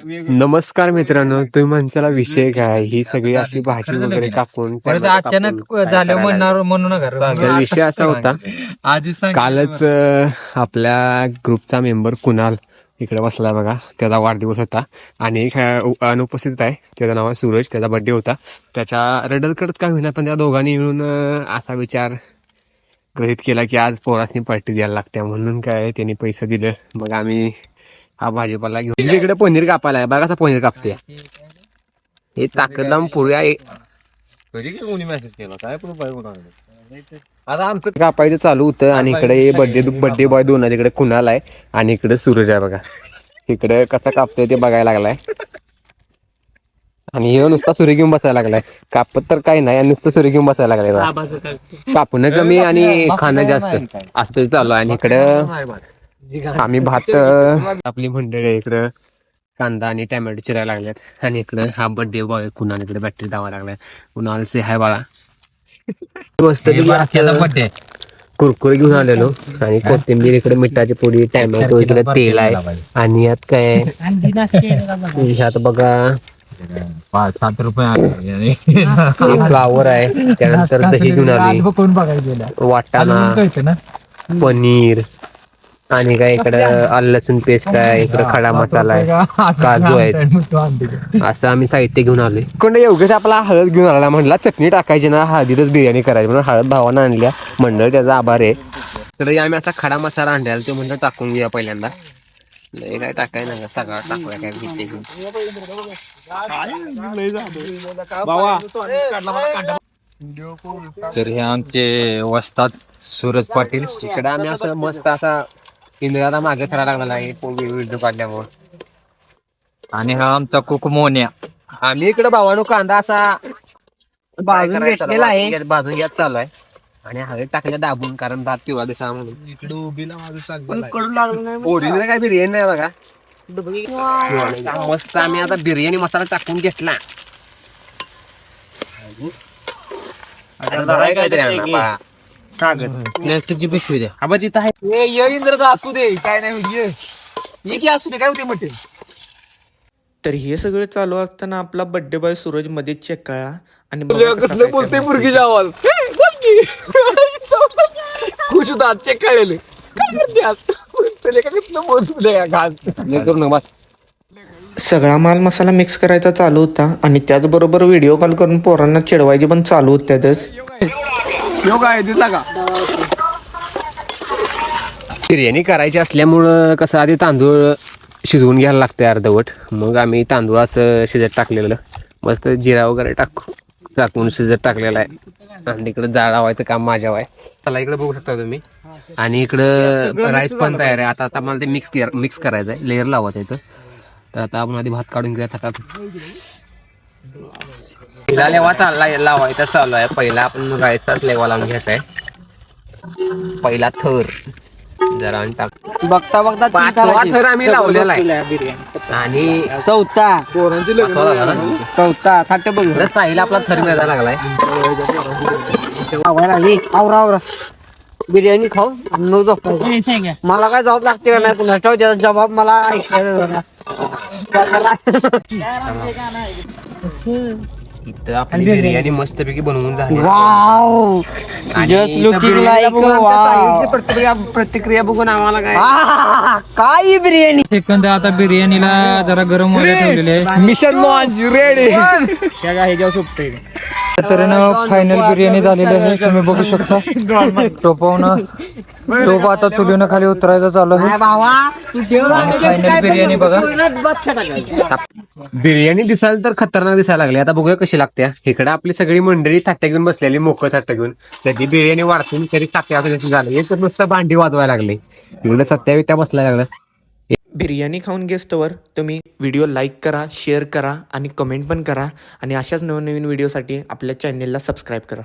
नमस्कार मित्रांनो, तुम्ही म्हणताला विषय काय? ही सगळी अशी भाजी वगैरे कापून अचानक झालं म्हणणार म्हणून विषय असा होता. कालच आपल्या ग्रुपचा मेंबर कुणाल इकडे बसला बघा, त्याचा वाढदिवस होता आणि एक अनुपस्थित आहे, त्याचं नाव आहे सूरज, त्याचा बर्थडे होता. त्याच्या रडत करत का होईना पण त्या दोघांनी मिळून असा विचार गृहीत केला की आज पोरासनी पार्टी द्यायला लागते, म्हणून काय त्यांनी पैसे दिले. मग आम्ही हा भाजीपाला घेऊन इकडे पनीर कापायला आहे बघा, कसा पनीर कापते. हे ताकद लावून पुऱ्या मेसेज केला काय आता आमचं कापायचं चालू होतं आणि इकडे बर्थडे बॉय दोन इकडे कुणाल आहे आणि इकडे सूरज आहे बघा. इकडे कसं कापतोय ते बघायला लागलाय आणि हे नुसता सूर्य घेऊन बसायला लागलाय. कापत तर काही नाही, नुसतं सूर्य घेऊन बसायला लागलाय. कापणं कमी आणि खाणं जास्त असं चालू आहे. आणि इकडं आम्ही भात, आपली मंडळी आहे इकडं कांदा आणि टॅमॅटो चिरायला लागल्यात आणि इकडं हा बर्थडे बॉय कुणाल इकडे बॅटरी दावा लागलाय. कुणालचे हाय बाळा मस्त बर्थडे कुरकुरे घेऊन आलेलो आणि कोथिंबीर इकडे, मिठाची पुडी, टॅमॅटो इकडे, तेल आहे आणि यात काय ह्यात बघा 5-7 रुपये फ्लावर आहे. त्यानंतर दही घेऊन आली, वाटाणा, पनीर आणि काय इकडे आलं लसूण पेस्ट आहे, इकडे खडा मसाला आहे, काजू आहेत. असं आम्ही साहित्य घेऊन आलोय. कोण एवढंच आपला हळद घेऊन आला, म्हणला चटणी टाकायची ना, हळदीतच बिर्याणी करायची म्हणून हळद भावानं आणल्या. मंडळ त्याचा आभार आहे. तर आम्ही असा खडा मसाला आणला, ते म्हणलं टाकून घेऊया पहिल्यांदा. काय टाकाय ना सगळं टाकूया काय घेऊन तर हे आमचे वस्ताद सूरज पाटील. इकडे आम्ही असं मस्त असा इंद्राला मागे करायला लागलेला आहे व्हिडिओ काढल्यामुळे. आणि हा आमचा कुक मोन्या. आम्ही इकडे भावानो कांदा असा भाजून घेतलेला आहे, भाजून घ्यायला चालू आहे आणि हळद टाकल्या दाबून, कारण भात पिवळा दिसा म्हणून. इकडे उभीला ओरिजिनल काय बिर्याणी नाही बघा. मस्त आम्ही आता बिर्याणी मसाला टाकून घेतला. प्लॅस्टिकची पिशवी द्या. हा तिथं आहे इंद्र, असू दे काय नाही, ये असू दे काय होते म्हटले. तर हे सगळं चालू असताना आपला बर्थडे बॉय सूरज मध्ये चेक करा आणि कसलं बोलते मुर्गीच्या आवाज खुश होता चेक काढले बस. सगळा माल मसाला मिक्स करायचा चालू होता आणि त्याचबरोबर व्हिडिओ कॉल करून पोरांना चिडवायचे पण चालू होत्यातच. बिर्याणी करायची असल्यामुळं कसं आधी तांदूळ शिजवून घ्यायला लागते अर्धवट. मग आम्ही तांदूळ असं शिजत टाकलेलं, मस्त जिरा वगैरे टाकून शिजत टाकलेला आहे. आणि इकडं जाळ लावायचं काम माझ्या आहे. त्याला इकडे बघू शकता तुम्ही. आणि इकडं राईस पण तयार आहे. आता मला ते मिक्स करायचं आहे, लेअर लावायचं इथं. तर आता आपण आधी भात काढून घेऊया थकात. पहिला लेवा लावायचा चालू आहे. पहिला आपण राईसचाच लेवा लावून घ्यायचा आहे. पहिला थर जरा बघता पाचवा थर आम्ही लावलेला आहे आणि चौथा थाट बघ साईला आपला थर मिळायला लागलाय. बिर्याणी खाऊ न झोपायचं. मला काय जॉब लागते का नाही कुणा ठेव, जबाब मला ऐकायला. इथं आपली बिर्याणी मस्तपैकी बनवून झाली. Wow, just looking like. प्रतिक्रिया बघून आम्हाला काय बिर्याणी. सेकंद आता बिर्याणीला जरा गरम व्हायला ठेवलेले आहे. Mission launch ready. तर फायनल बिर्याणी झालेली आहे, तुम्ही बघू शकता. टोप आता चुलीनं खाली उतरायचा चालू आहे. फायनल बिर्याणी बघा. बिर्याणी दिसायला तर खतरनाक दिसायला लागली. आता बघूया कशी लागते. इकडे आपली सगळी मंडळी ताट्या घेऊन बसलेली, मोकळ ताट्या घेऊन. कधी बिर्याणी वाढतून तरी ताट्या झालं, हे तर नुसतं भांडी वाजवायला लागले. एवढं सत्या बसल्या लागलं. बिर्याणी खाऊन गेस्तवर तुम्ही व्हिडिओ लाईक करा, शेअर करा आणि कमेंट पण करा आणि अशाच नवनवीन व्हिडिओसाठी आपल्या चॅनेलला सबस्क्राईब करा.